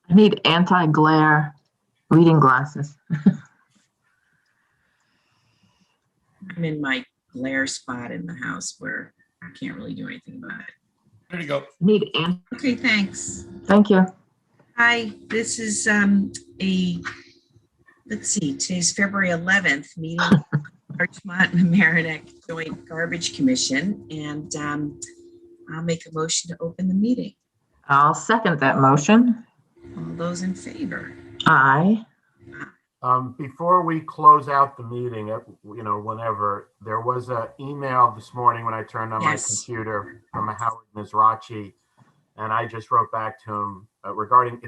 I need anti-glare reading glasses. I'm in my glare spot in the house where I can't really do anything about it. There you go. Need Okay, thanks. Thank you. Hi, this is let's see, today's February 11th meeting of Larchmont and Mamaroneck Joint Garbage Commission, and I'll make a motion to open the meeting. I'll second that motion. All those in favor? Aye. Before we close out the meeting, whenever, there was an email this morning when I turned on my computer from a Howard Mizrachi, and I just wrote back to him regarding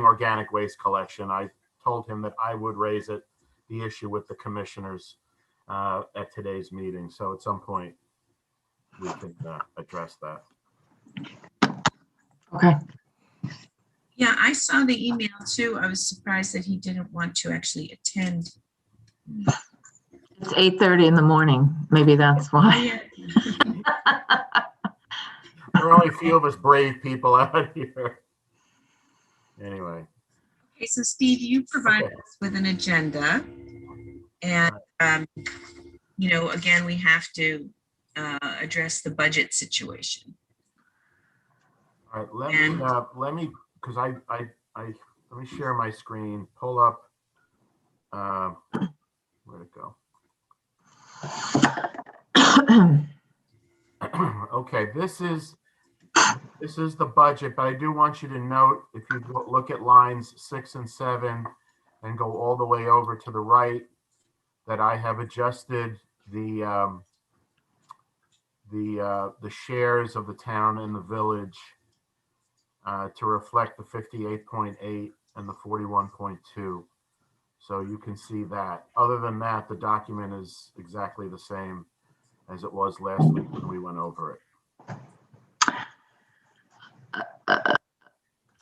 organic waste collection. I told him that I would raise the issue with the commissioners at today's meeting. So at some point we can address that. Okay. Yeah, I saw the email too. I was surprised that he didn't want to actually attend. It's 8:30 in the morning. Maybe that's why. There are only a few of us brave people out here. Anyway. Okay, so Steve, you provided us with an agenda, and again, we have to address the budget situation. All right, let me because let me share my screen. Pull up. Where'd it go? Okay, this is the budget, but I do want you to note, if you look at lines 6 and 7 and go all the way over to the right, that I have adjusted the shares of the town and the village to reflect the 58.8 and the 41.2. So you can see that. Other than that, the document is exactly the same as it was last week when we went over it.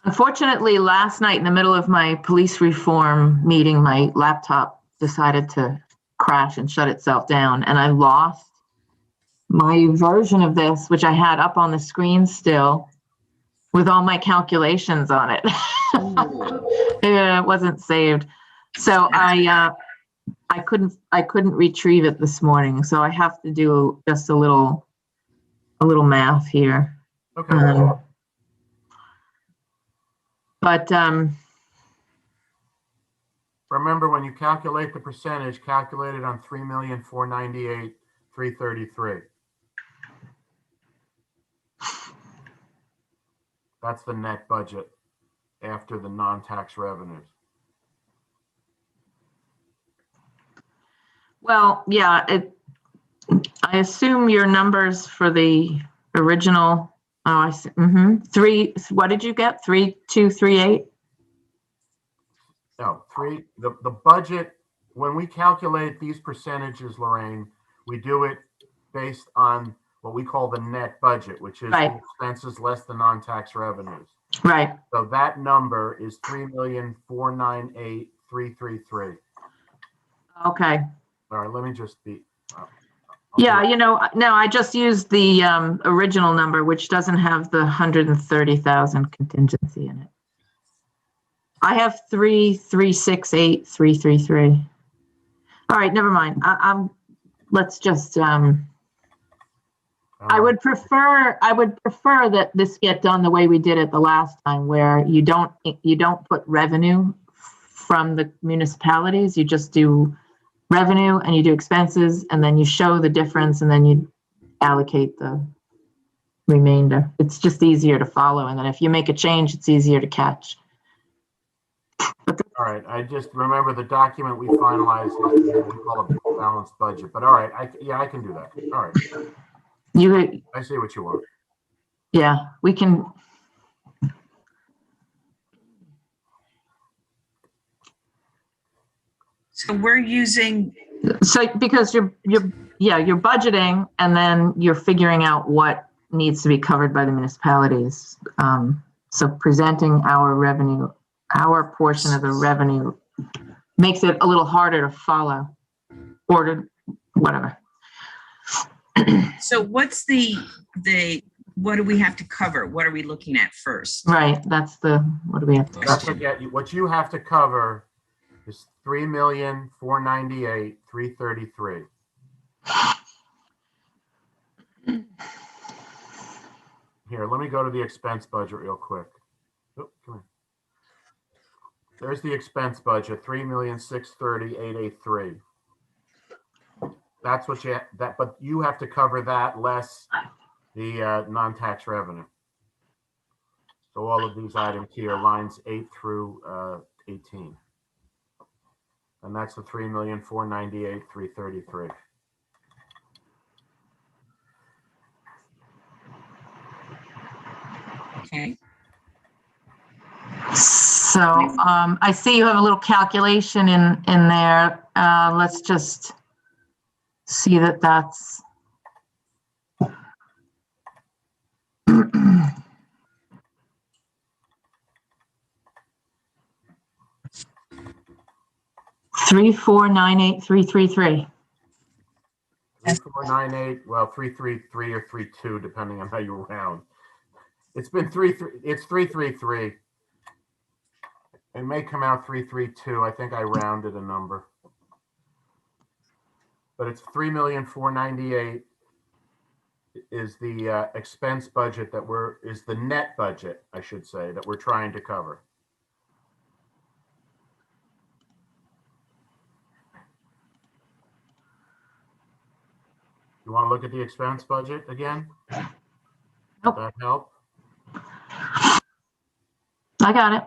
Unfortunately, last night in the middle of my police reform meeting, my laptop decided to crash and shut itself down, and I lost my version of this, which I had up on the screen still with all my calculations on it. Yeah, it wasn't saved. So I couldn't retrieve it this morning. So I have to do just a little math here. Okay. But remember, when you calculate the percentage, calculate it on 3,498,333. That's the net budget after the non-tax revenues. Well, yeah, I assume your numbers for the original. Oh, I see. Three. What did you get? 3,238. No, the budget, when we calculate these percentages, Lorraine, we do it based on what we call the net budget, which is the expenses less the non-tax revenues. Right. So that number is 3,498,333. Okay. All right, let me just be. Yeah, no, I just used the original number, which doesn't have the 130,000 contingency in it. I have 3,368,333. All right, never mind. Let's just. I would prefer that this get done the way we did it the last time, where you don't put revenue from the municipalities. You just do revenue and you do expenses, and then you show the difference, and then you allocate the remainder. It's just easier to follow, and then if you make a change, it's easier to catch. All right, I just remember the document we finalized is what we call a balanced budget. But all right, I can do that. All right. I see what you want. Yeah, we can. So we're using. So because you're budgeting, and then you're figuring out what needs to be covered by the municipalities. So presenting our revenue, our portion of the revenue, makes it a little harder to follow, or to whatever. So what's the what do we have to cover? What are we looking at first? Right, that's the, what do we have to That's cover? what you have to cover is 3,498,333. Here, let me go to the expense budget real quick. Oh, come here. There's the expense budget, 3,630,883. That's what but you have to cover that less the non-tax revenue. So all of these items here, lines 8 through 18. And that's the 3,498,333. Okay. So I see you have a little calculation in there. Let's just see that that's $3,498,333. 3,498, well, 333 or 32, depending on how you round. It's been 333. It may come out 332. I think I rounded a number. But it's 3,498,000 is the expense budget is the net budget, I should say, that we're trying to cover. You want to look at the expense budget again? Nope. Does that help? I got it.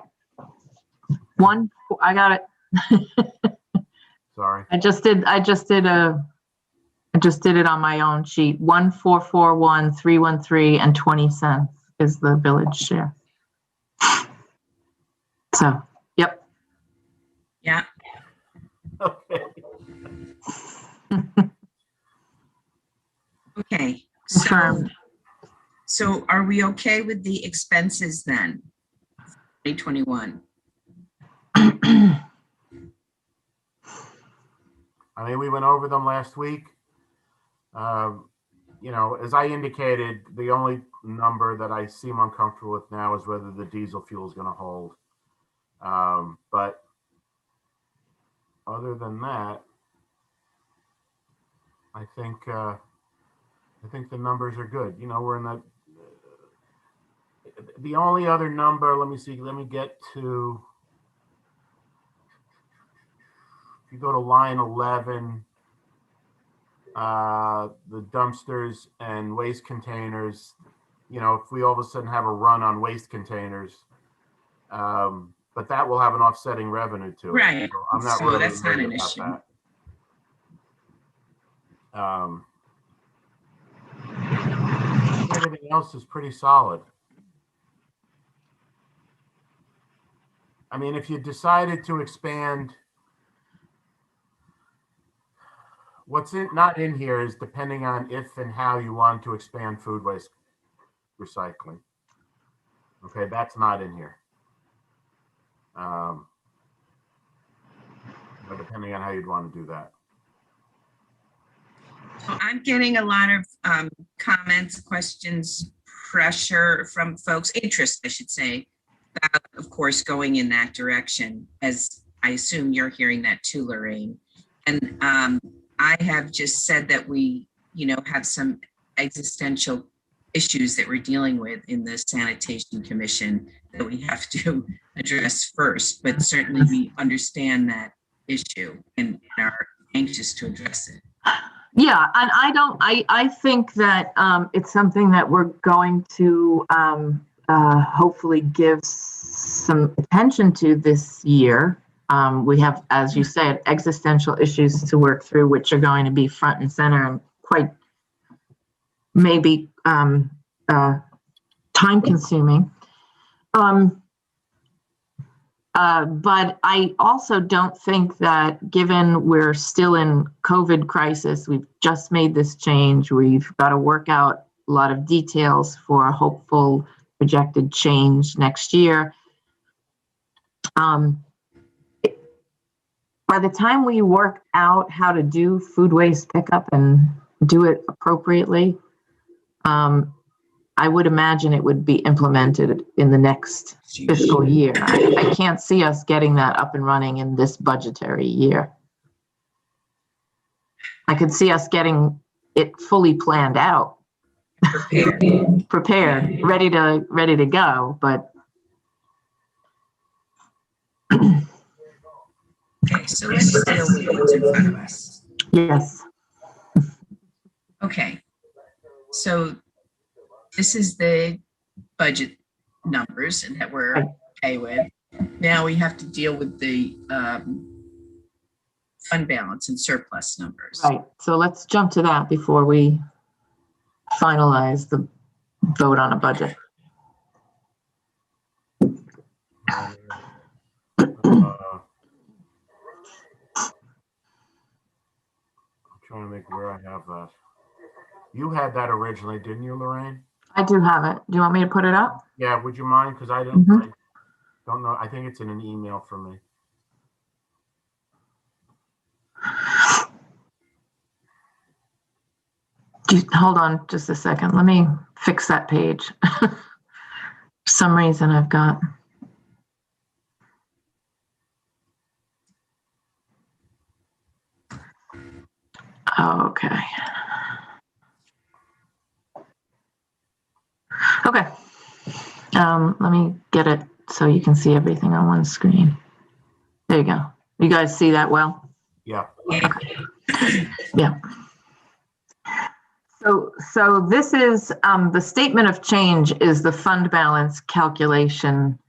I got it. Sorry. I just did it on my own sheet. 1,441,313 and 20 cents is the village share. So, yep. Yeah. Okay. Okay. Confirmed. So are we okay with the expenses then? 2021. I mean, we went over them last week. You know, as I indicated, the only number that I seem uncomfortable with now is whether the diesel fuel is going to hold. But other than that, I think the numbers are good. You know, we're in the only other number. Let me see. Let me get to. If you go to line 11, the dumpsters and waste containers, you know, if we all of a sudden have a run on waste containers, but that will have an offsetting revenue to it. Right. So I'm not So really that's not worried an about issue. that. Everything else is pretty solid. I mean, if you decided to expand, what's not in here is depending on if and how you want to expand food waste recycling. Okay, that's not in here. But depending on how you'd want to do that. So I'm getting a lot of comments, questions, pressure from folks, interest, I should say, about, of course, going in that direction, as I assume you're hearing that too, Lorraine. And I have just said that we, you know, have some existential issues that we're dealing with in the Sanitation Commission that we have to address first, but certainly we understand that issue and are anxious to address it. Yeah, and I think that it's something that we're going to hopefully give some attention to this year. We have, as you said, existential issues to work through, which are going to be front and center and quite maybe time consuming. But I also don't think that, given we're still in COVID crisis, we've just made this change, we've got to work out a lot of details for a hopeful projected change next year. By the time we work out how to do food waste pickup and do it appropriately, I would imagine it would be implemented in the next fiscal year. I can't see us getting that up and running in this budgetary year. I could see us getting it fully planned out, prepared, ready to go, but Okay, so let's deal with what's in front of us. yes. Okay, so this is the budget numbers and that we're okay with. Now we have to deal with the fund balance and surplus numbers. Right. So let's jump to that before we finalize the vote on a budget. I'm trying to think where I have that. You had that originally, didn't you, Lorraine? I do have it. Do you want me to put it up? Yeah, would you mind? Because I don't know. I think it's in an email from me. Hold on just a second. Let me fix that page. For some reason I've got. Okay. Okay. Let me get it so you can see everything on one screen. There you go. You guys see that well? Yeah. Okay. Yeah. So this is the statement of change is the fund balance calculation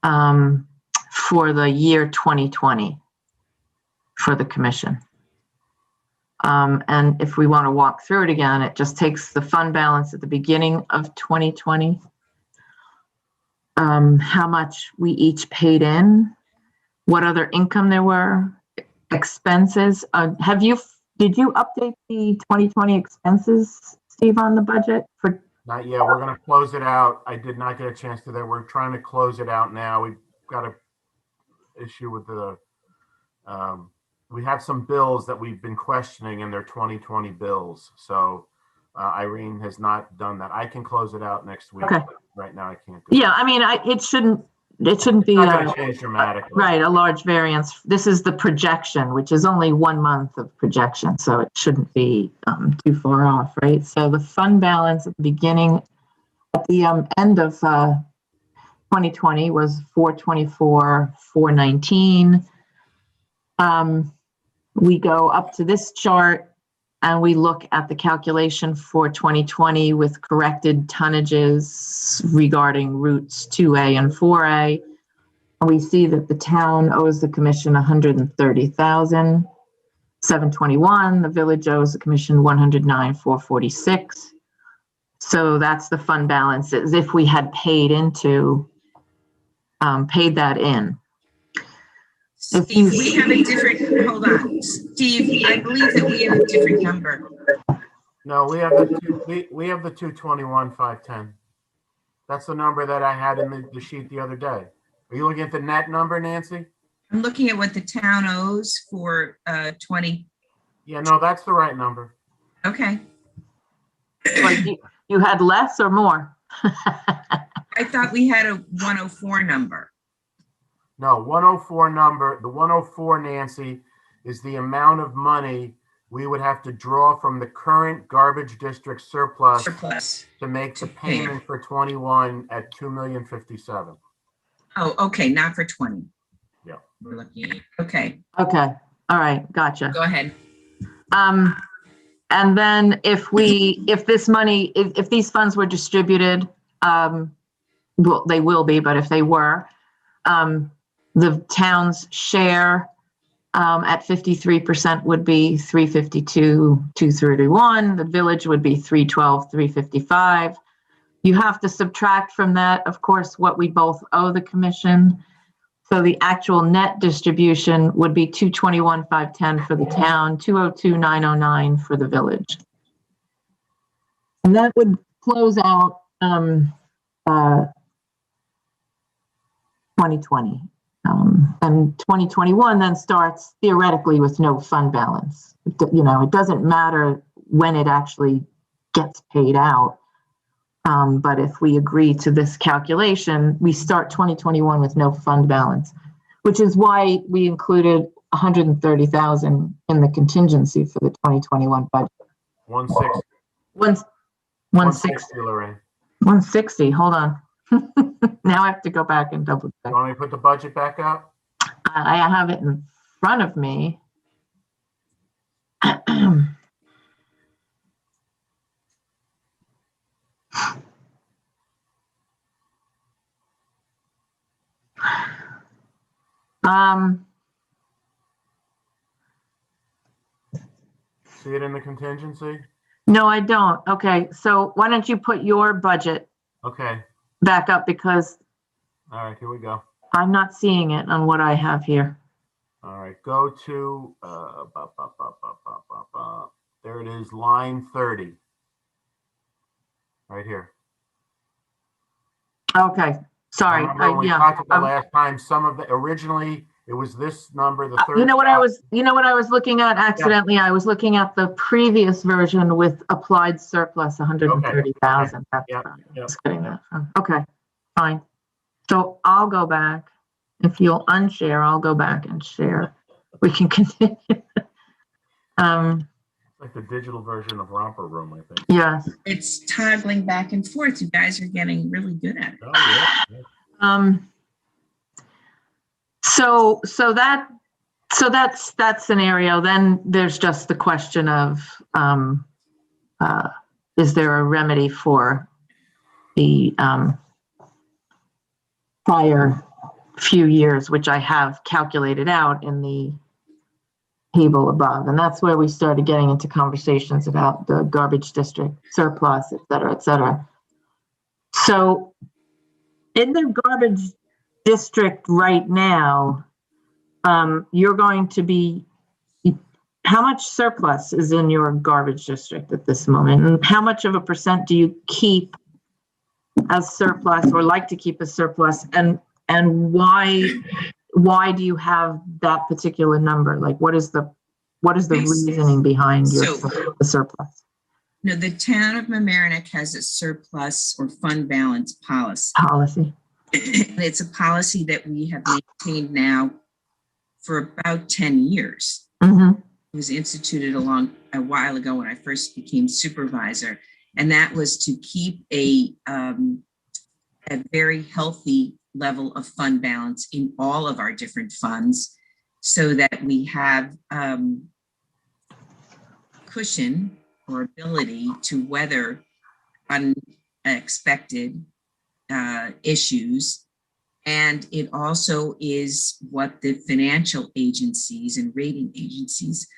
for the year 2020 for the commission. And if we want to walk through it again, it just takes the fund balance at the beginning of 2020, how much we each paid in, what other income there were, expenses. Did you update the 2020 expenses, Steve, on the budget? Not yet. We're going to close it out. I did not get a chance to that. We're trying to close it out now. We've got an issue with the, we have some bills that we've been questioning and they're 2020 bills. So Irene has not done that. I can close it out next week. Okay. Right now I can't do it. Yeah, I mean, it shouldn't be It's not going to change dramatically. right, a large variance. This is the projection, which is only 1 month of projection, so it shouldn't be too far off, right? So the fund balance at the beginning, at the end of 2020 was 424, 419. We go up to this chart and we look at the calculation for 2020 with corrected tonnages regarding routes 2A and 4A. And we see that the town owes the commission $130,721. The village owes the commission $109,446. So that's the fund balance as if we had paid that in. Steve, we have a different, hold on. Steve, I believe that we have a different number. No, we have the 221,510. That's the number that I had in the sheet the other day. Are you looking at the net number, Nancy? I'm looking at what the town owes for 20. Yeah, no, that's the right number. Okay. Like you had less or more? I thought we had a 104 number. No, 104 number, the 104, Nancy, is the amount of money we would have to draw from the current garbage district surplus to make the payment for 21 at $2,057,000. Oh, okay, not for 20. Yeah. We're looking at, okay. Okay, all right, gotcha. Go ahead. And then if these funds were distributed, well, they will be, but if they were, the town's share at 53% would be 352,231. The village would be 312,355. You have to subtract from that, of course, what we both owe the commission. So the actual net distribution would be 221,510 for the town, 202,909 for the village. And that would close out 2020. And 2021 then starts theoretically with no fund balance. It doesn't matter when it actually gets paid out. But if we agree to this calculation, we start 2021 with no fund balance, which is why we included 130,000 in the contingency for the 2021 budget. 160. 160. Lorraine. 160. Hold on. Now I have to go back and double check. You want me to put the budget back up? I have it in front of me. See it in the contingency? No, I don't. Okay, so why don't you put your budget Okay. back up, because All right, here we go. I'm not seeing it on what I have here. All right, go to, there it is, line 30. Right here. Okay, sorry. Remember when we talked about the last time, some of the, originally, it was this number, the third. You know what I was looking at accidentally? Yeah. I was looking at the previous version with applied surplus, 130,000. Okay. That's Yep. just getting that from. Okay, fine. So I'll go back. If you'll unshare, I'll go back and share. We can continue. Like the digital version of Romper Room, I think. Yes. It's toggling back and forth. You guys are getting really good at it. Oh, yeah. So that's that scenario. Then there's just the question of is there a remedy for the prior few years, which I have calculated out in the table above, and that's where we started getting into conversations about the garbage district surplus, et cetera, et cetera. So in the garbage district right now, you're going to be, how much surplus is in your garbage district at this moment? And how much of a percent do you keep as surplus or like to keep as surplus? And why do you have that particular number? Like, what is the reasoning behind the surplus? No, the town of Mamaroneck has a surplus or fund balance policy. And it's a policy that we have maintained now for about 10 years. Mm-hmm. It was instituted a while ago when I first became supervisor, and that was to keep a very healthy level of fund balance in all of our different funds, so that we have cushion or ability to weather unexpected issues. And it also is what the financial agencies and rating agencies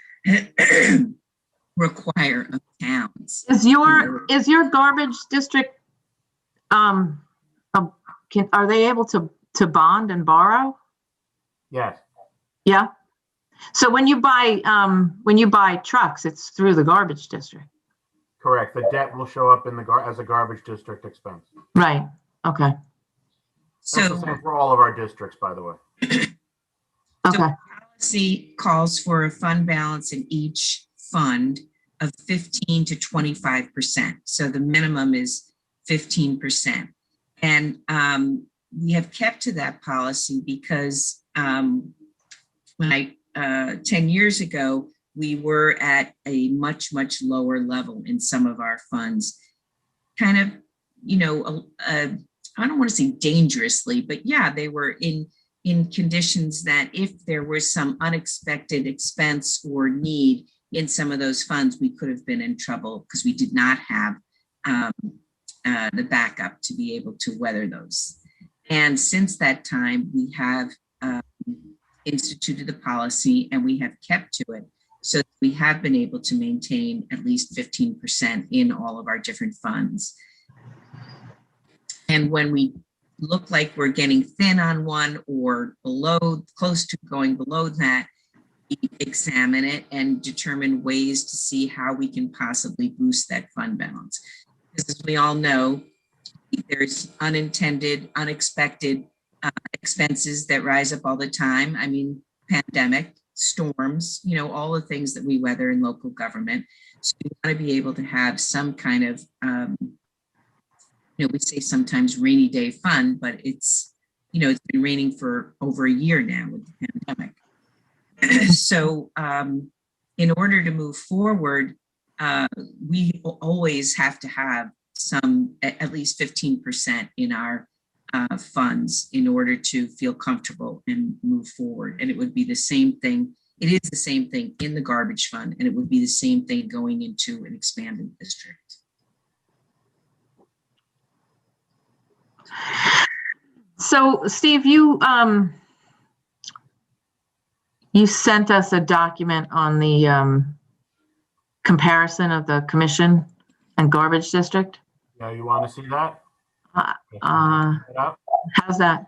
require of towns. Is your garbage district, are they able to bond and borrow? Yes. Yeah. So when you buy trucks, it's through the garbage district. Correct. The debt will show up in as a garbage district expense. Right. Okay. So that's the same for all of our districts, by the way. Okay. So policy calls for a fund balance in each fund of 15 to 25%. So the minimum is 15%. And we have kept to that policy because when 10 years ago, we were at a much, much lower level in some of our funds. Kind of, I don't want to say dangerously, but yeah, they were in conditions that if there was some unexpected expense or need in some of those funds, we could have been in trouble because we did not have the backup to be able to weather those. And since that time, we have instituted the policy and we have kept to it. So we have been able to maintain at least 15% in all of our different funds. And when we look like we're getting thin on one or below, close to going below that, we examine it and determine ways to see how we can possibly boost that fund balance. Because as we all know, there's unintended, unexpected expenses that rise up all the time. I mean, pandemic, storms, all the things that we weather in local government. So we want to be able to have some kind of we say sometimes rainy day fund, but it's, it's been raining for over a year now with the pandemic. So in order to move forward, we always have to have at least 15% in our funds in order to feel comfortable and move forward. And it would be the same thing. It is the same thing in the garbage fund, and it would be the same thing going into an expanded district. So, Steve, you sent us a document on the comparison of the commission and garbage district. Yeah, you want to see that? How's that?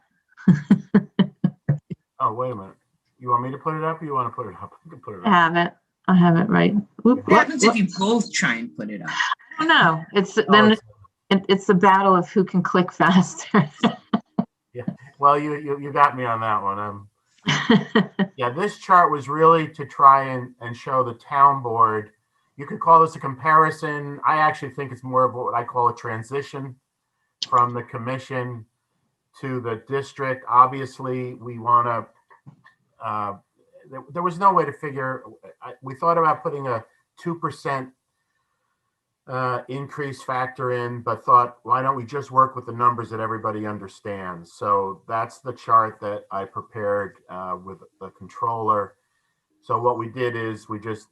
Oh, wait a minute. You want me to put it up, or you want to put it up? You can put it up. I have it right. What happens if you both try and put it up? I don't know. It's the battle of who can click faster. Yeah. Well, you got me on that one. Yeah, this chart was really to try and show the town board. You could call this a comparison. I actually think it's more of what I call a transition from the commission to the district. Obviously, we want to, there was no way to figure, we thought about putting a 2% increase factor in, but thought, why don't we just work with the numbers that everybody understands? So that's the chart that I prepared with the controller. So what we did is we just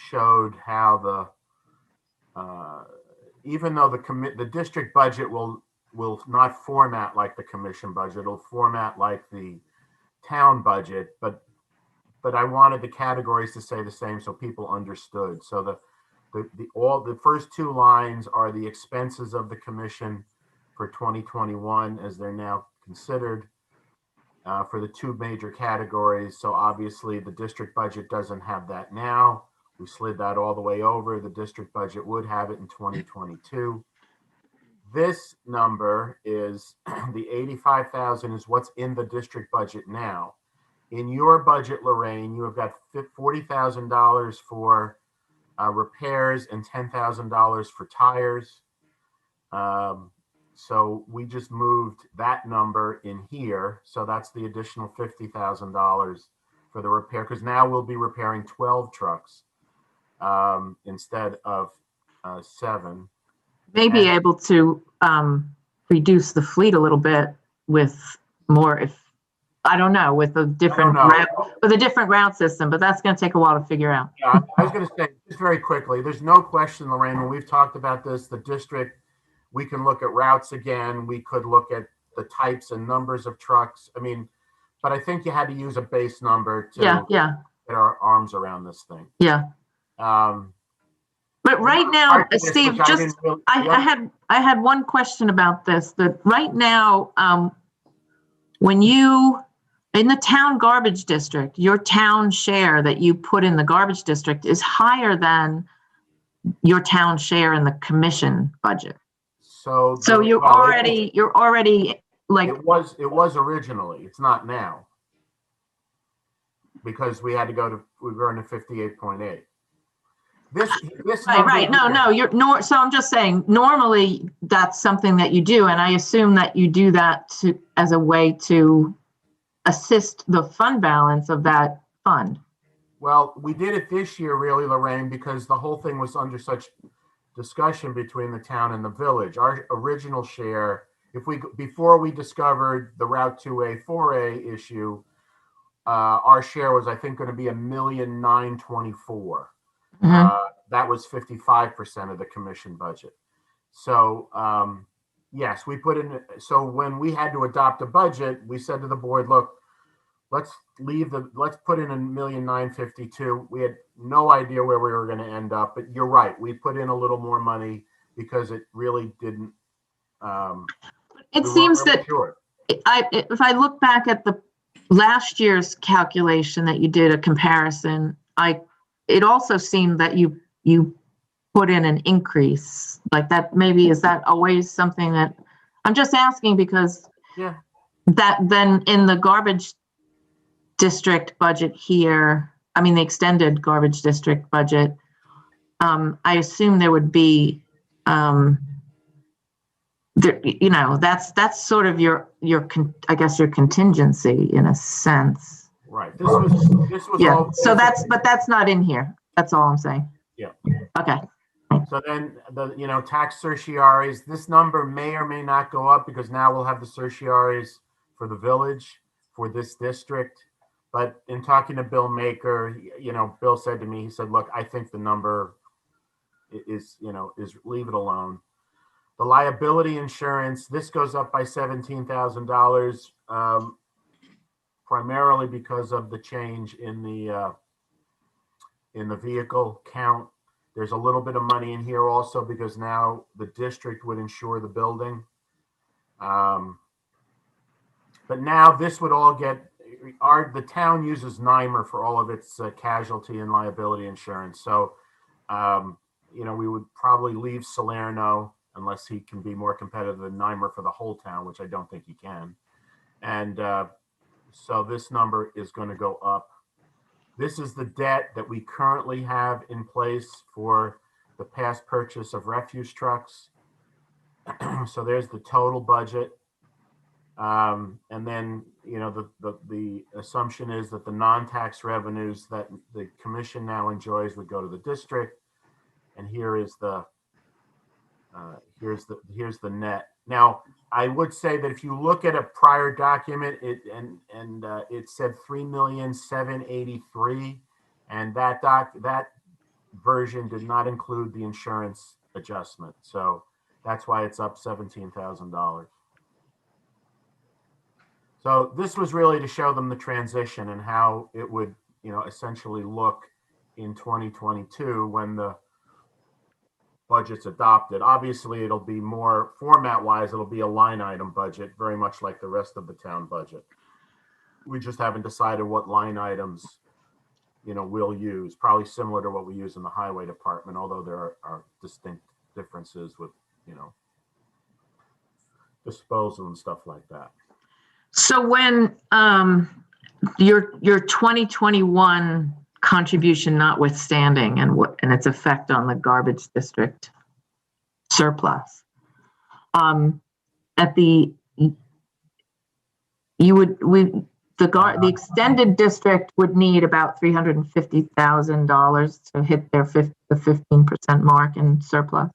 showed how even though the district budget will not format like the commission budget, it'll format like the town budget, but I wanted the categories to say the same so people understood. So the first two lines are the expenses of the commission for 2021 as they're now considered for the two major categories. So obviously the district budget doesn't have that now. We slid that all the way over. The district budget would have it in 2022. This number is the 85,000 is what's in the district budget now. In your budget, Lorraine, you have got $40,000 for repairs and $10,000 for tires. So we just moved that number in here. So that's the additional $50,000 for the repair, because now we'll be repairing 12 trucks instead of 7. Maybe able to reduce the fleet a little bit with more, with a different route system, but that's going to take a while to figure out. Yeah, I was going to say just very quickly, there's no question, Lorraine, when we've talked about this, the district, we can look at routes again. We could look at the types and numbers of trucks. I mean, but I think you had to use a base number to get our arms around this thing. Yeah. But right now, Steve, I had one question about this. That right now, when you in the town garbage district, your town share that you put in the garbage district is higher than your town share in the commission budget. So you're already like it was originally. It's not now because we were going to 58.8. This right. No. So I'm just saying, normally that's something that you do, and I assume that you do that as a way to assist the fund balance of that fund. Well, we did it this year, really, Lorraine, because the whole thing was under such discussion between the town and the village. Our original share, before we discovered the Route 2A, 4A issue, our share was, I think, going to be $1,924,000. That was 55% of the commission budget. So yes, we put in. So when we had to adopt a budget, we said to the board, "Look, let's put in $1,952,000." We had no idea where we were going to end up, but you're right. We put in a little more money because it really didn't. It seems that if I look back at the last year's calculation that you did a comparison, it also seemed that you put in an increase like that. Maybe is that always something that I'm just asking because that then in the garbage district budget here, I mean the extended garbage district budget, I assume there would be there, you know, that's sort of I guess your contingency in a sense. Right. This was Yeah. all. So that's not in here. That's all I'm saying. Yeah. Okay. So then tax certiorari's, this number may or may not go up because now we'll have the certiorari's for the village, for this district. But in talking to Bill Maker, Bill said to me, he said, look, I think the number is leave it alone. The liability insurance, this goes up by $17,000, primarily because of the change in the vehicle count. There's a little bit of money in here also because now the district would insure the building. But now this would all get, the town uses NYMER for all of its casualty and liability insurance. So, we would probably leave Salerno unless he can be more competitive than NYMER for the whole town, which I don't think he can. And so this number is going to go up. This is the debt that we currently have in place for the past purchase of refuse trucks. So there's the total budget. And then, the assumption is that the non-tax revenues that the commission now enjoys would go to the district. And here's the net. Now, I would say that if you look at a prior document, it said 3,783,000, and that version did not include the insurance adjustment. So that's why it's up $17,000. So this was really to show them the transition and how it would, essentially look in 2022 when the budget's adopted. Obviously, it'll be more format-wise, it'll be a line item budget, very much like the rest of the town budget. We just haven't decided what line items, we'll use, probably similar to what we use in the highway department, although there are distinct differences with, disposal and stuff like that. So when your 2021 contribution notwithstanding and its effect on the garbage district surplus, the extended district would need about $350,000 to hit the 15% mark in surplus.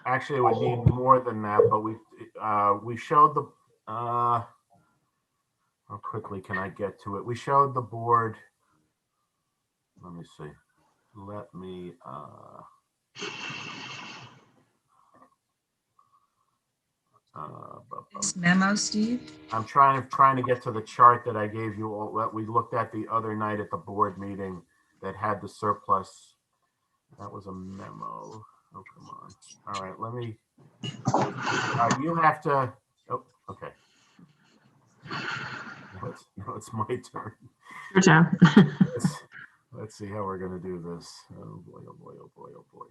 Actually, it would need more than that, but we showed the how quickly can I get to it? We showed the board. Let me see. Let me This memo, Steve? I'm trying to get to the chart that I gave you all that we looked at the other night at the board meeting that had the surplus. That was a memo. Oh, come on. All right, let me you have to okay. No, it's my turn. Your turn. Let's see how we're going to do this. Oh boy, oh boy, oh boy, oh boy.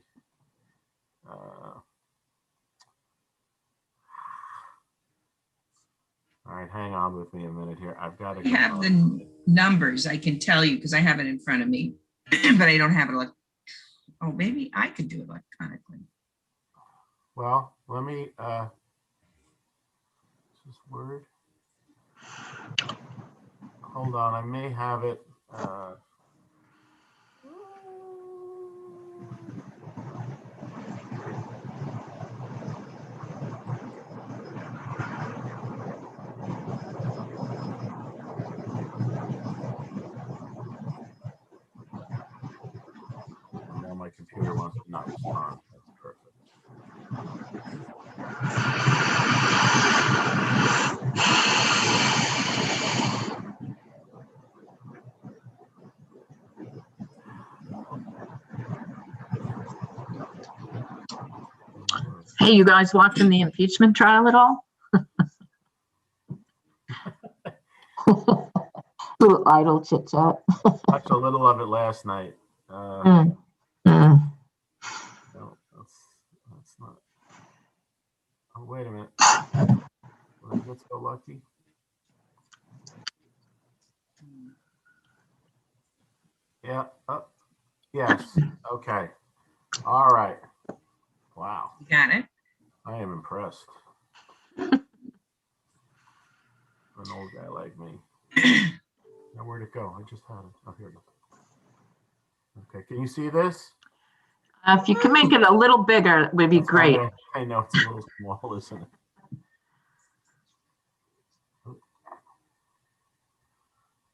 All right, hang on with me a minute here. I've got to I have the numbers. I can tell you because I have it in front of me, but I don't have it. Oh, maybe I could do it electronically. Well, let me, is this Word? Hold on, I may have it. Now my computer wants to not respond. That's perfect. Hey, you guys watching the impeachment trial at all? Little idle chit chat. Watched a little of it last night. Mm. No, that's not. Oh, wait a minute. Did I get so lucky? Yeah. Oh, yes. Okay. All right. Wow. You got it? I am impressed. An old guy like me. Now where'd it go? I just had it. Oh, here it is. Okay, can you see this? If you can make it a little bigger, it would be great. I know it's a little small, isn't it?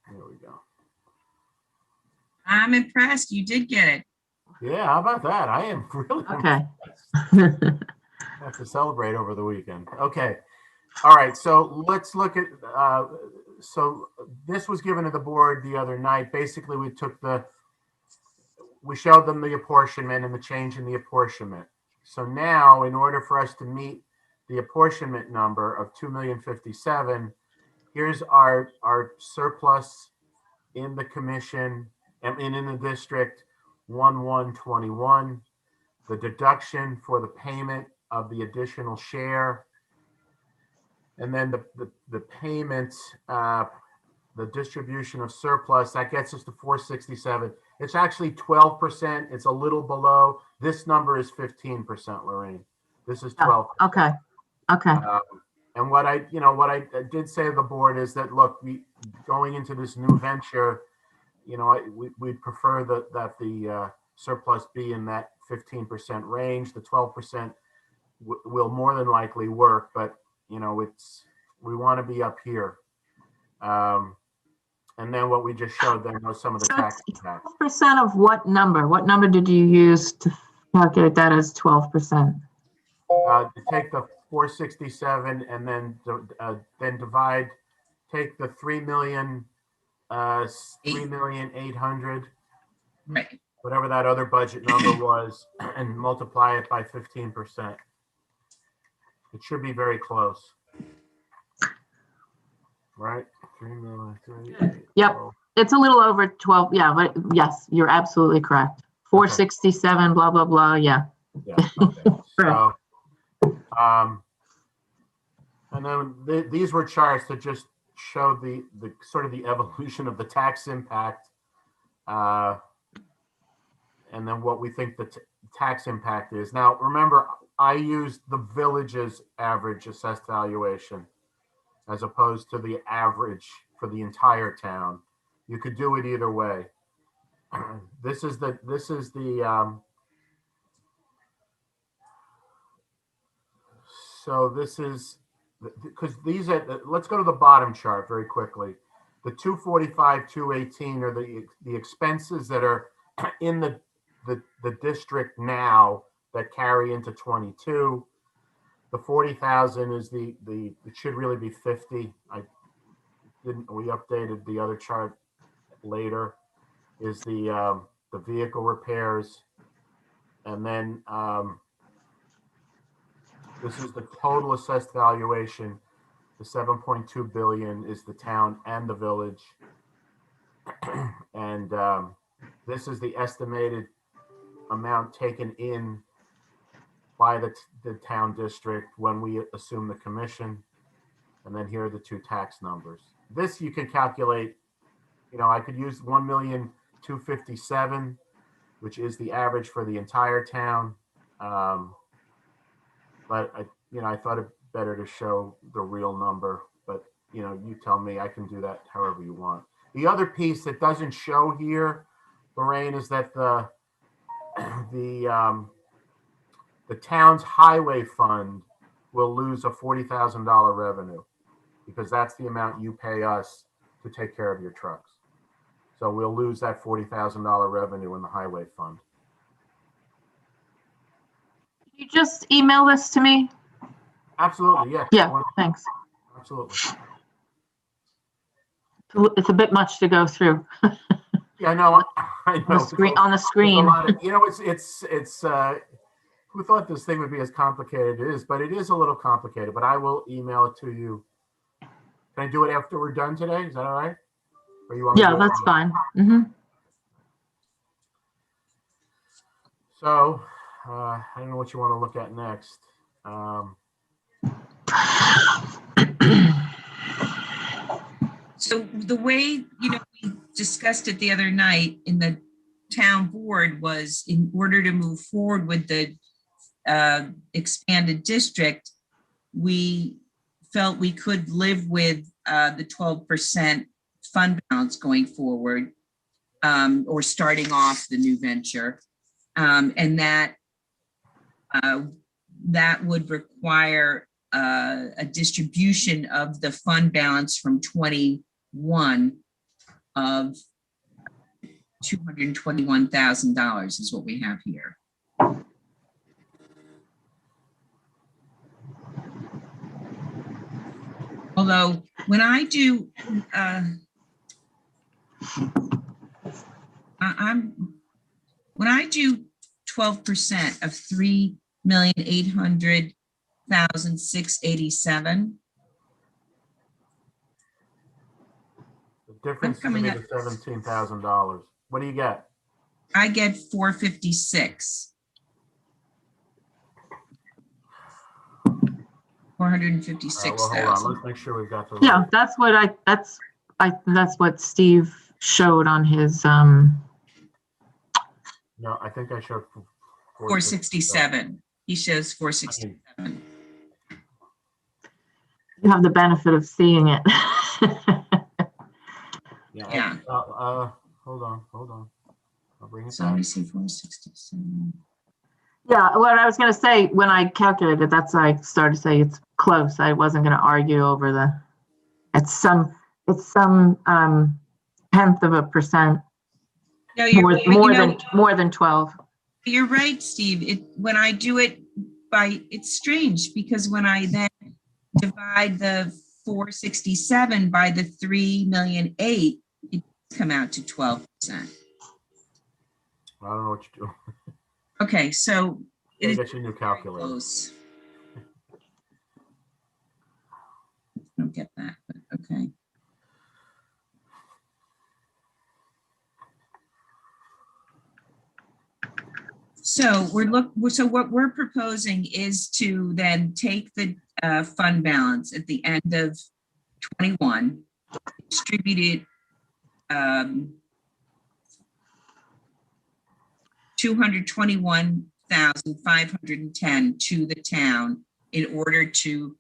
There we go. I'm impressed. You did get it. Yeah, how about that? I am really Okay. impressed. I have to celebrate over the weekend. Okay. All right. So let's look at, so this was given to the board the other night. Basically, we showed them the apportionment and the change in the apportionment. So now, in order for us to meet the apportionment number of 2,057,000, here's our surplus in the commission and in the district 1121. The deduction for the payment of the additional share, and then the payments, the distribution of surplus, that gets us to 467. It's actually 12%. It's a little below. This number is 15%, Lorraine. This is 12%. Okay. Okay. And what I did say to the board is that, look, going into this new venture, we'd prefer that the surplus be in that 15% range. The 12% will more than likely work, but we want to be up here. And then what we just showed them was some of the tax impacts. 12% of what number? What number did you use to calculate that as 12%? To take the 467 and then divide, take the 3,800,000, Right. whatever that other budget number was, and multiply it by 15%. It should be very close. Right? 3,000,000. Yep. It's a little over 12. Yeah, but yes, you're absolutely correct. 467, blah, blah, blah. Yeah. Yeah. Okay. So, and then these were charts that just show the sort of the evolution of the tax impact, and then what we think the tax impact is. Now, remember, I used the village's average assessed valuation as opposed to the average for the entire town. You could do it either way. This is the so this is, because these are, let's go to the bottom chart very quickly. The 245, 218 are the expenses that are in the district now that carry into 22. The 40,000 is it should really be 50. We updated the other chart later, is the vehicle repairs. And then this is the total assessed valuation. The 7.2 billion is the town and the village. And this is the estimated amount taken in by the town district when we assume the commission. And then here are the two tax numbers. This you can calculate, I could use 1,257,000, which is the average for the entire town. But I thought it better to show the real number, but you tell me. I can do that however you want. The other piece that doesn't show here, Lorraine, is that the town's highway fund will lose a $40,000 revenue, because that's the amount you pay us to take care of your trucks. So we'll lose that $40,000 revenue in the highway fund. Could you just email this to me? Absolutely, yeah. Yeah, thanks. Absolutely. It's a bit much to go through. Yeah, I know. On the screen. It's who thought this thing would be as complicated as it is, but it is a little complicated, but I will email it to you. Can I do it after we're done today? Is that all right? Or you want me to do it that's fine. Mm-hmm. So, I don't know what you want to look at next. So the way, we discussed it the other night in the town board was, in order to move forward with the expanded district, we felt we could live with the 12% fund balance going forward, or starting off the new venture, and that that would require a distribution of the fund balance from 21 of $221,000 is what we have here. Although when I do, when I do 12% of 3,800,687. The difference is going to be the $17,000. What do you get? I get 456. 456,000. Well, hold on. Let's make sure we've got the. Yeah, that's what Steve showed on his. No, I think I showed 467. He shows 467. You have the benefit of seeing it. Yeah. Hold on. I'll bring it So back. let me see, 467. Yeah, what I was going to say when I calculated, that's I started to say it's close. I wasn't going to argue over it's some 0.1%. No, you're right. more than 12. You're right, Steve. When I do it it's strange because when I then divide the 467 by the 3,000,008, it come out to 12%. I don't know what you do. Okay, so it is your new calculator. Close. I don't get that, but okay. So what we're proposing is to then take the fund balance at the end of 21, distribute it 221,510 to the town in order to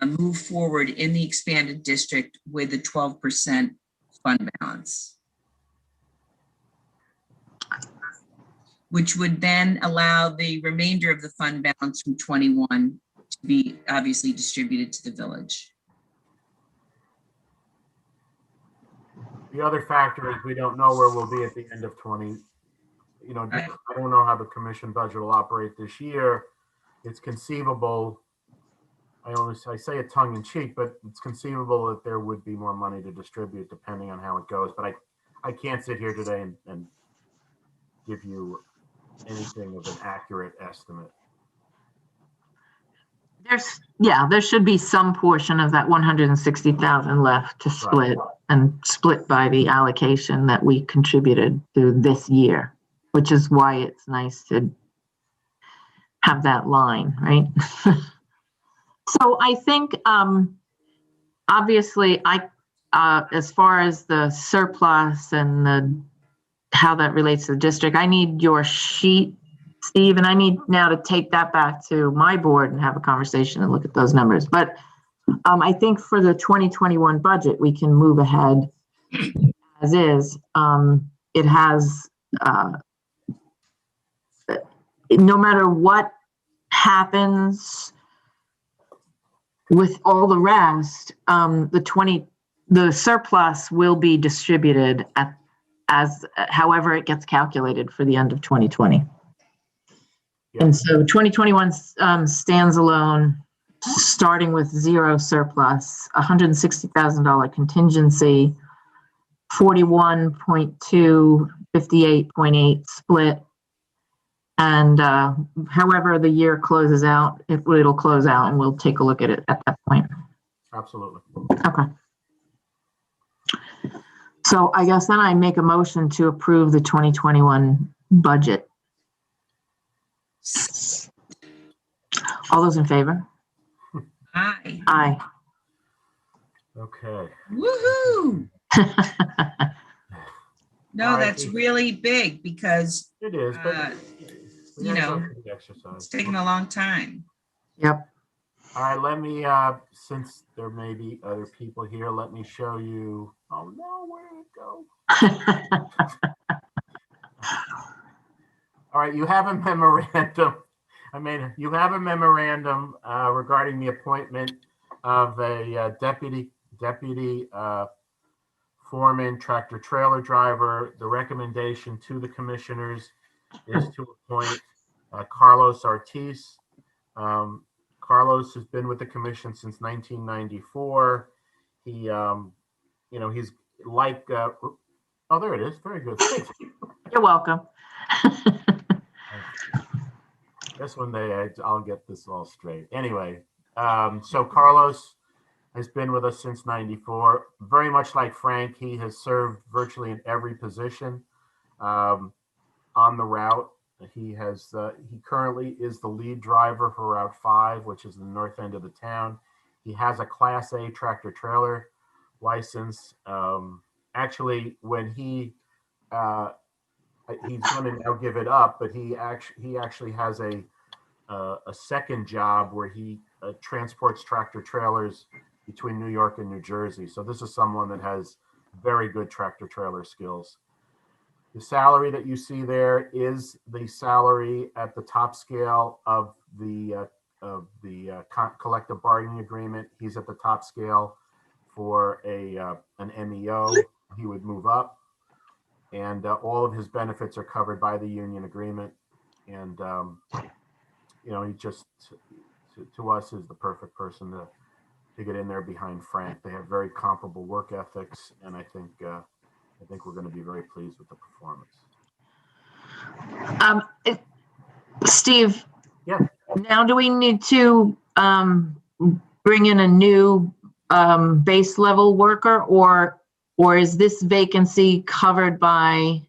move forward in the expanded district with a 12% fund balance, which would then allow the remainder of the fund balance from 21 to be obviously distributed to the village. The other factor is we don't know where we'll be at the end of 20. Right. I don't know how the commission budget will operate this year. It's conceivable, I say it tongue in cheek, but it's conceivable that there would be more money to distribute depending on how it goes. But I can't sit here today and give you anything of an accurate estimate. There should be some portion of that 160,000 left to split, right, and split by the allocation that we contributed to this year, which is why it's nice to have that line, right? So I think, obviously, as far as the surplus and how that relates to the district, I need your sheet, Steve, and I need now to take that back to my board and have a conversation and look at those numbers. But I think for the 2021 budget, we can move ahead as is. It has, no matter what happens with all the rest, the surplus will be distributed as however it gets calculated for the end of 2020. Yeah. And so 2021 stands alone, starting with zero surplus, $160,000 contingency, 41.2, 58.8 split. And however the year closes out, it'll close out and we'll take a look at it at that point. Absolutely. Okay. So I guess then I make a motion to approve the 2021 budget. All those in favor? Aye. Aye. Okay. Woohoo! No, that's really big because it is, but it's taken a long time. Yep. All right, let me, since there may be other people here, let me show you. Oh no, where did it go? All right, you have a memorandum. You have a memorandum regarding the appointment of a deputy foreman, tractor trailer driver. The recommendation to the commissioners is to appoint Carlos Ortiz. Carlos has been with the commission since 1994. He, he's like, oh, there it is. Very good. Thanks. You're welcome. This one day I'll get this all straight. Anyway, so Carlos has been with us since 94. Very much like Frank, he has served virtually in every position on the route. He currently is the lead driver for Route 5, which is the north end of the town. He has a Class A tractor trailer license. Actually, when he's going to now give it up, but he actually has a second job where he transports tractor trailers between New York and New Jersey. So this is someone that has very good tractor trailer skills. The salary that you see there is the salary at the top scale of the collective bargaining agreement. He's at the top scale for an MEO. He would move up, and all of his benefits are covered by the union agreement. And he just to us is the perfect person to get in there behind Frank. They have very comparable work ethics, and I think we're going to be very pleased with the performance. Steve. Yeah. Now, do we need to bring in a new base level worker, or is this vacancy covered by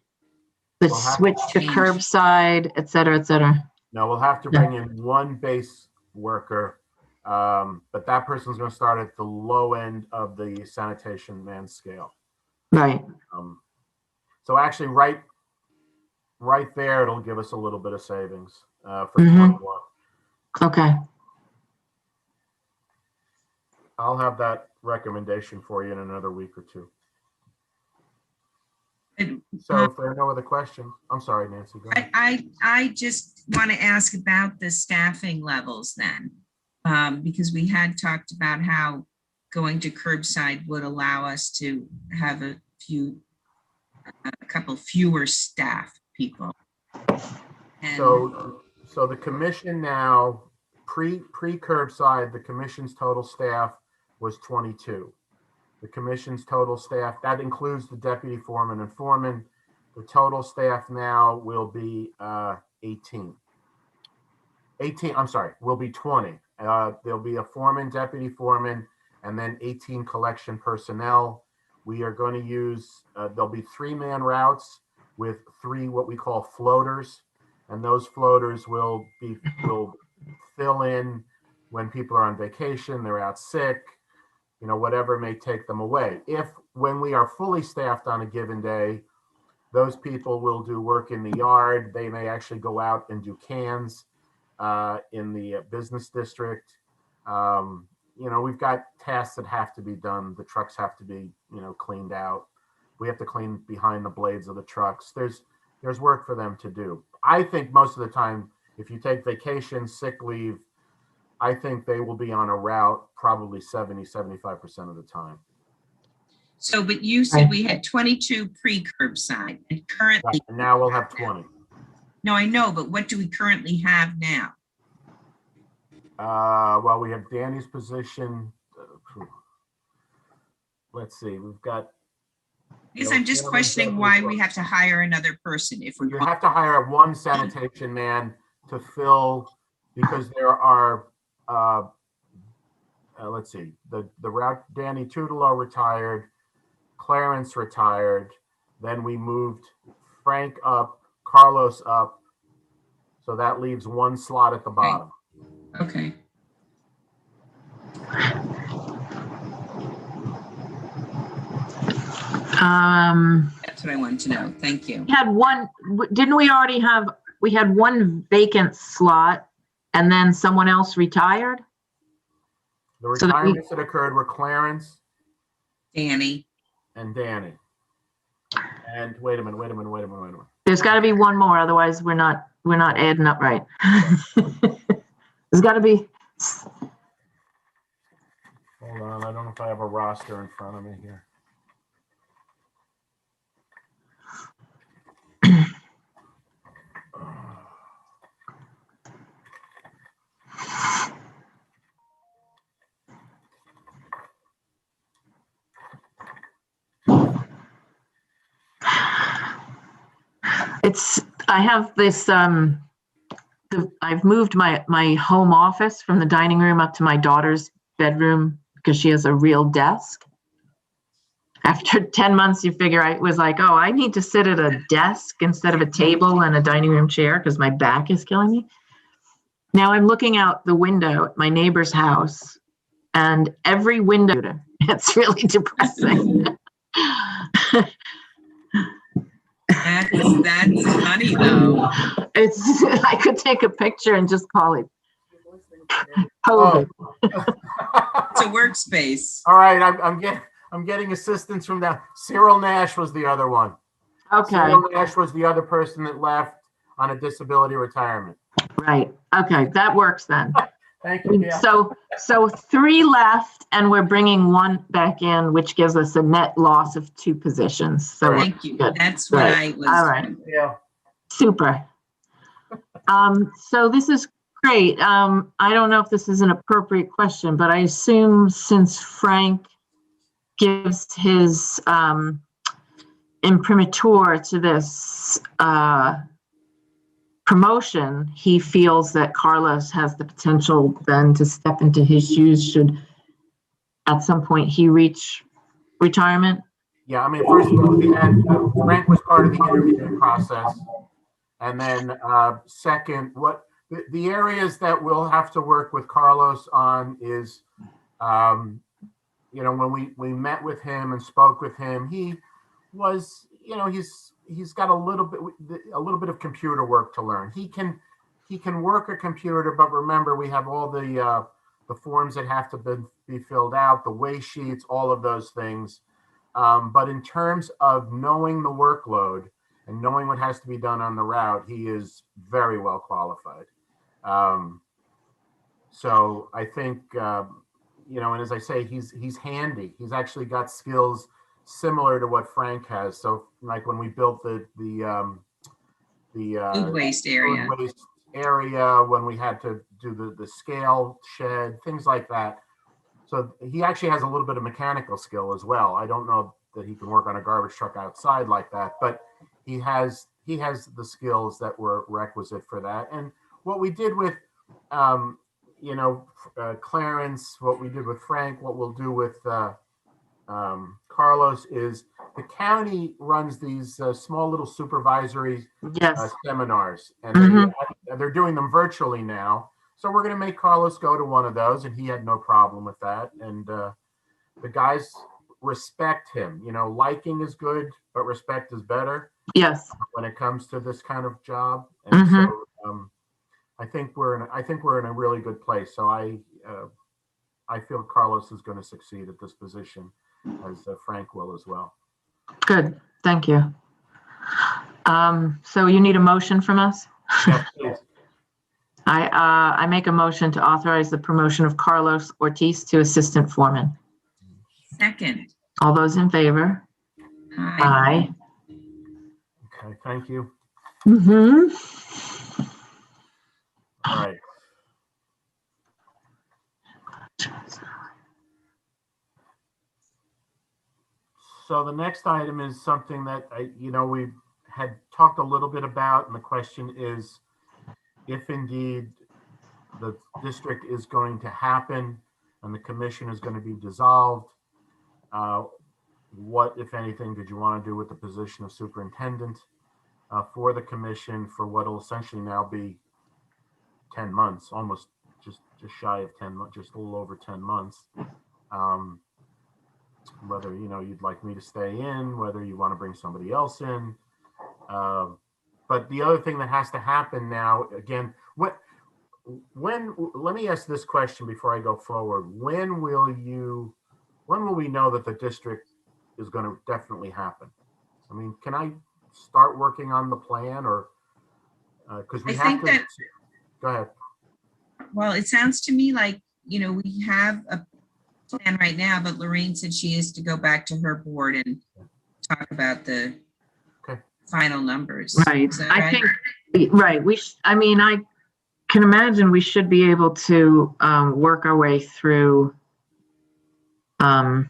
the switch to curbside, et cetera, et cetera? No, we'll have to bring in one base worker, but that person's going to start at the low end of the sanitation man scale. Right. So actually, right there, it'll give us a little bit of savings for 21. Okay. I'll have that recommendation for you in another week or two. So if there are no other questions, I'm sorry, Nancy. Go ahead. I just want to ask about the staffing levels then, because we had talked about how going to curbside would allow us to have a couple fewer staff people. And so the commission now, pre-curbside, the commission's total staff was 22. The commission's total staff, that includes the deputy foreman and foreman. The total staff now will be 18. I'm sorry, will be 20. There'll be a foreman, deputy foreman, and then 18 collection personnel. We are going to use, there'll be 3-man routes with 3 what we call floaters. And those floaters will fill in when people are on vacation, they're out sick, whatever may take them away. When we are fully staffed on a given day, those people will do work in the yard. They may actually go out and do cans in the business district. We've got tasks that have to be done. The trucks have to be, cleaned out. We have to clean behind the blades of the trucks. There's work for them to do. I think most of the time, if you take vacation, sick leave, I think they will be on a route probably 70-75% of the time. So, but you said we had 22 pre-curbside, and currently. Right, and now we'll have 20. No, I know, but what do we currently have now? Well, we have Danny's position. Let's see, we've got. Because I'm just questioning why we have to hire another person if we. You have to hire one sanitation man to fill, because there are. Let's see, the route, Danny Tudelo retired, Clarence retired, then we moved Frank up, Carlos up, so that leaves one slot at the bottom. Okay. That's what I wanted to know. Thank you. We had one, didn't we already have, we had one vacant slot and then someone else retired? The So that we- retirements that occurred were Clarence Danny. and Danny. And wait a minute. There's got to be one more, otherwise we're not adding up right. There's got to be. Hold on, I don't know if I have a roster in front of me here. I have this, I've moved my home office from the dining room up to my daughter's bedroom because she has a real desk. After 10 months, you figure I was like, oh, I need to sit at a desk instead of a table and a dining room chair because my back is killing me. Now I'm looking out the window at my neighbor's house, and every window, it's really depressing. That's funny though. I could take a picture and just call it COVID. It's a workspace. All right, I'm getting assistance from that. Cyril Nash was the other one. Okay, Cyril Nash was the other person that left on a disability retirement. right. Okay, that works then. Thank you, Gail. So 3 left, and we're bringing 1 back in, which gives us a net loss of 2 positions. So Thank you. good. That's what I was. All right. Yeah. Super. So this is great. I don't know if this is an appropriate question, but I assume since Frank gives his imprimatur to this promotion, he feels that Carlos has the potential then to step into his shoes should at some point he reach retirement. Yeah, I mean, first of all, Frank was part of the interviewing process. And then second, what the areas that we'll have to work with Carlos on is, when we met with him and spoke with him, he was, he's got a little bit of computer work to learn. He can work a computer, but remember, we have all the forms that have to be filled out, the way sheets, all of those things. But in terms of knowing the workload and knowing what has to be done on the route, he is very well qualified. So I think, and as I say, he's handy. He's actually got skills similar to what Frank has. So like when we built the Food waste area. food waste area, when we had to do the scale shed, things like that. So he actually has a little bit of mechanical skill as well. I don't know that he can work on a garbage truck outside like that, but he has the skills that were requisite for that. And what we did with, Clarence, what we did with Frank, what we'll do with Carlos is the county runs these small little supervisory Yes. seminars, and they're doing them virtually now. So we're going to make Carlos go to one of those, and he had no problem with that. And the guys respect him. Liking is good, but respect is better. Yes. When it comes to this kind of job, and so I think we're in a really good place. So I feel Carlos is going to succeed at this position, as Frank will as well. Good. Thank you. So you need a motion from us? Yes, please. I make a motion to authorize the promotion of Carlos Ortiz to assistant foreman. Second. All those in favor? Hi. Aye. Okay, thank you. Mm-hmm. All right. So the next item is something that we had talked a little bit about, and the question is, if indeed the district is going to happen and the commission is going to be dissolved, what, if anything, did you want to do with the position of superintendent for the commission for what will essentially now be 10 months, almost just shy of 10 months, just a little over 10 months. Whether you'd like me to stay in, whether you want to bring somebody else in. But the other thing that has to happen now, again, let me ask this question before I go forward. When will we know that the district is going to definitely happen? I mean, can I start working on the plan, or, because we I have think to, that, go ahead. well, it sounds to me like, we have a plan right now, but Lorraine said she is to go back to her board and talk about the Okay. final numbers. Right. Is that I right? think, right. I mean, I can imagine we should be able to work our way through the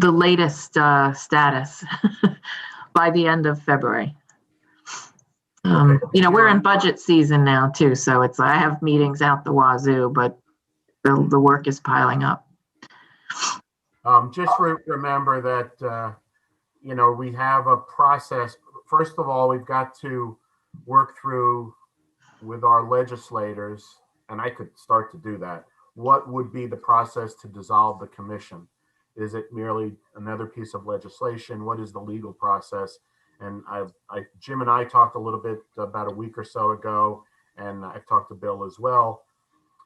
latest status by the end of February. Okay. We're in budget season now too, so it's I have meetings out the wazoo, but the work is piling up. Just remember that, we have a process. First of all, we've got to work through with our legislators, and I could start to do that. What would be the process to dissolve the commission? Is it merely another piece of legislation? What is the legal process? And Jim and I talked a little bit about a week or so ago, and I've talked to Bill as well.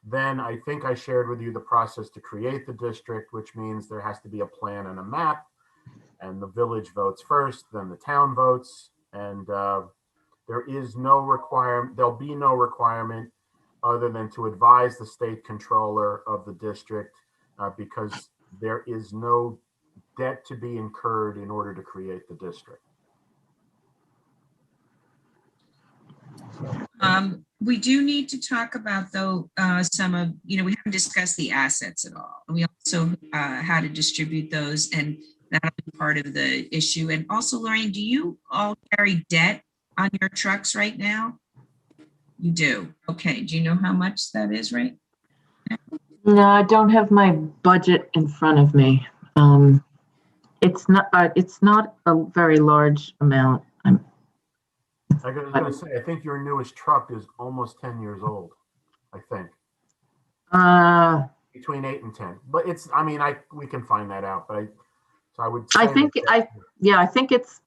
Then I think I shared with you the process to create the district, which means there has to be a plan and a map, and the village votes first, then the town votes, and there'll be no requirement other than to advise the state controller of the district, because there is no debt to be incurred in order to create the district. We do need to talk about, though, some of, we haven't discussed the assets at all. We also how to distribute those, and that'll be part of the issue. And also, Lorraine, do you all carry debt on your trucks right now? You do. Okay. Do you know how much that is right now? No, I don't have my budget in front of me. It's not a very large amount. I was going to say, I think your newest truck is almost 10 years old, I think. Between 8 and 10. But we can find that out, but I would say I think it's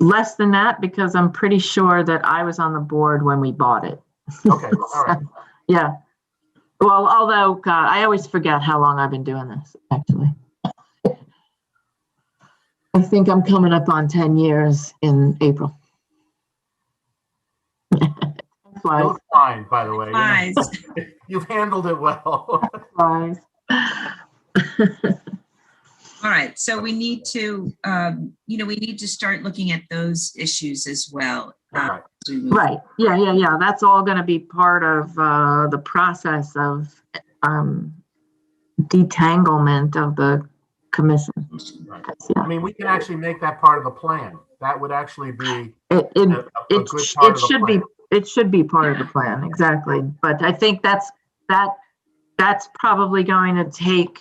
less than that, because I'm pretty sure that I was on the board when we bought it. Okay, all right. Yeah. Well, although, God, I always forget how long I've been doing this, actually. I think I'm coming up on 10 years in April. You look fine, by the way. Flies. You've handled it well. Flies. All right, so we need to, we need to start looking at those issues as well. Right. Right. Yeah. That's all going to be part of the process of detanglement of the commission. Right. Yeah. I mean, we can actually make that part of the plan. That would actually be It should be part of the plan, exactly. But I think that's probably going to take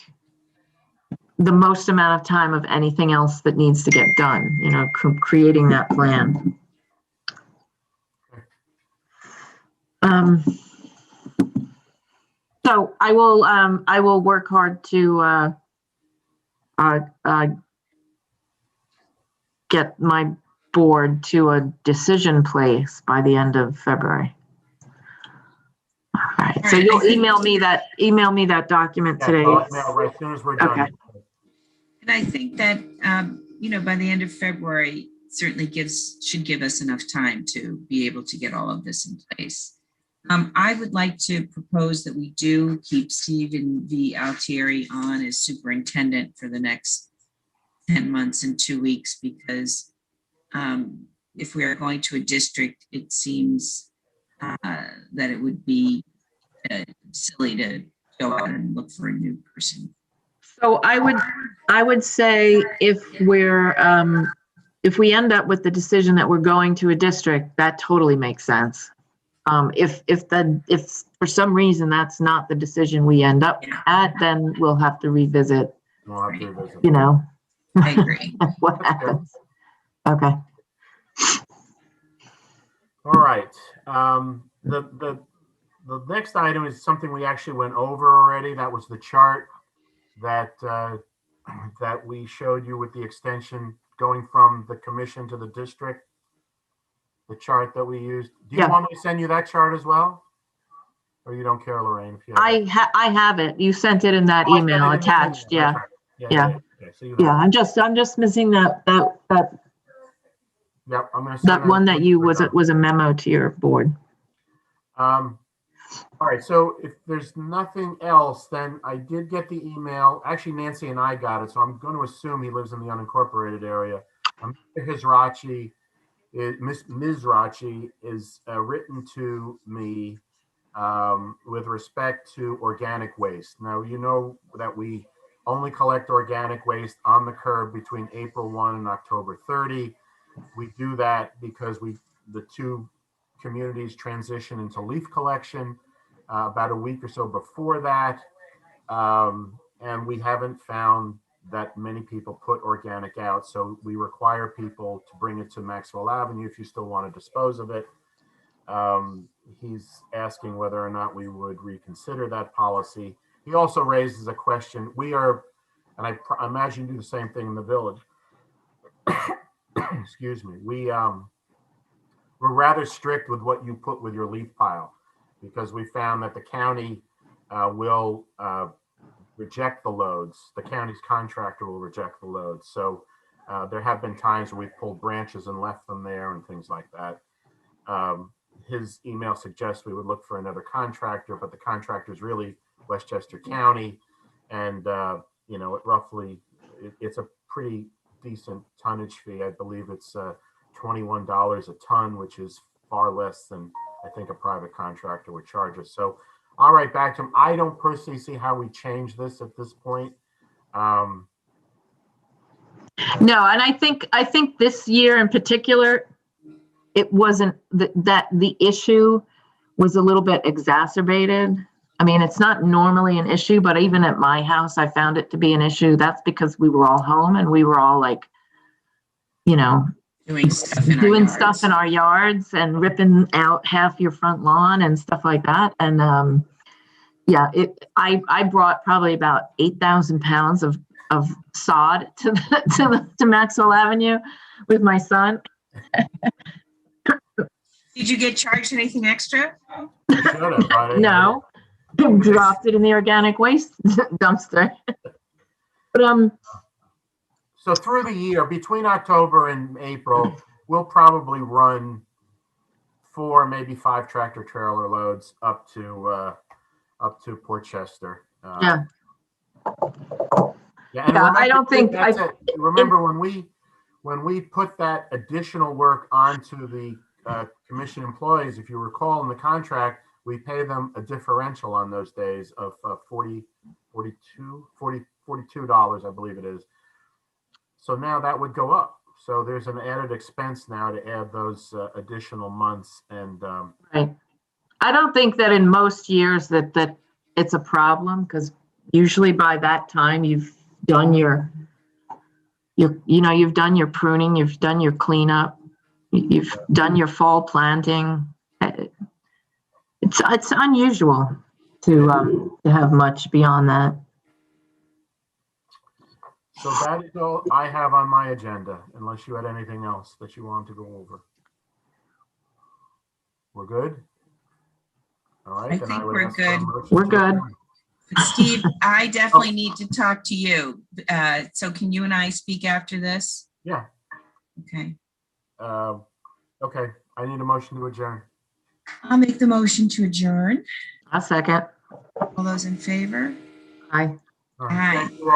the most amount of time of anything else that needs to get done, creating that plan. So I will work hard to get my board to a decision place by the end of February. All right. So you'll email me that document today. I'll email right as soon as we're done. Okay. And I think that, by the end of February, certainly should give us enough time to be able to get all of this in place. I would like to propose that we do keep Stephen V. Altieri on as superintendent for the next 10 months and 2 weeks, because if we are going to a district, it seems that it would be silly to go out and look for a new person. So I would say if we end up with the decision that we're going to a district, that totally makes sense. If for some reason that's not the decision we end up at, then we'll have to revisit. I agree. What happens. Okay. All right. The next item is something we actually went over already. That was the chart that we showed you with the extension going from the commission to the district. the chart that we used. Do you Yeah. want me to send you that chart as well? Or you don't care, Lorraine? If you have it? I have it. You sent it in that Oh, I sent it email in the attached. email. Yeah. That's right. Yeah. Okay, so you Yeah. have it. I'm just missing that Yep, I'm gonna send one that you to was a memo to your board. All right, so if there's nothing else, then I did get the email. Actually, Nancy and I got it, so I'm going to assume he lives in the unincorporated area. Ms. Rachi is written to me with respect to organic waste. Now, you know that we only collect organic waste on the curb between April 1 and October 30. We do that because the two communities transition into leaf collection about a week or so before that. And we haven't found that many people put organic out. So we require people to bring it to Maxwell Avenue if you still want to dispose of it. He's asking whether or not we would reconsider that policy. He also raises a question. We are, and I imagine you do the same thing in the village. Excuse me. We're rather strict with what you put with your leaf pile because we found that the county will reject the loads. The county's contractor will reject the loads. So there have been times where we've pulled branches and left them there and things like that. His email suggests we would look for another contractor, but the contractor is really Westchester County. And, you know, it's a pretty decent tonnage fee. I believe it's $21 a ton, which is far less than I think a private contractor would charge us. So I'll write back to him. I don't personally see how we change this at this point. No, and I think this year in particular, it wasn't that the issue was a little bit exacerbated. I mean, it's not normally an issue, but even at my house, I found it to be an issue. That's because we were all home and we were all like, you know, Doing stuff in our yards and ripping out half your front lawn and stuff like that. And I brought probably about 8,000 pounds of sod to Maxwell Avenue with my son. Did you get charged anything extra? No, dropped it in the organic waste dumpster. But so through the year, between October and April, we'll probably run 4, maybe 5 tractor trailer loads up to Port Chester. Yeah. Yeah, and Yeah, remember, I don't think remember when we put that additional work onto the commission employees, if you recall in the contract, we pay them a differential on those days of $42, I believe it is. So now that would go up. So there's an added expense now to add those additional months. And right. I don't think that in most years that it's a problem because usually by that time you've done you've done your pruning, you've done your cleanup, you've done your fall planting. It's unusual to have much beyond that. So that is all I have on my agenda, unless you had anything else that you want to go over. We're good? All right. I think we're good. We're good. Steve, I definitely need to talk to you. So can you and I speak after this? Yeah. Okay. Okay. I need a motion to adjourn. I'll make the motion to adjourn. A second. All those in favor? Aye. All right. Aye. Thank you all.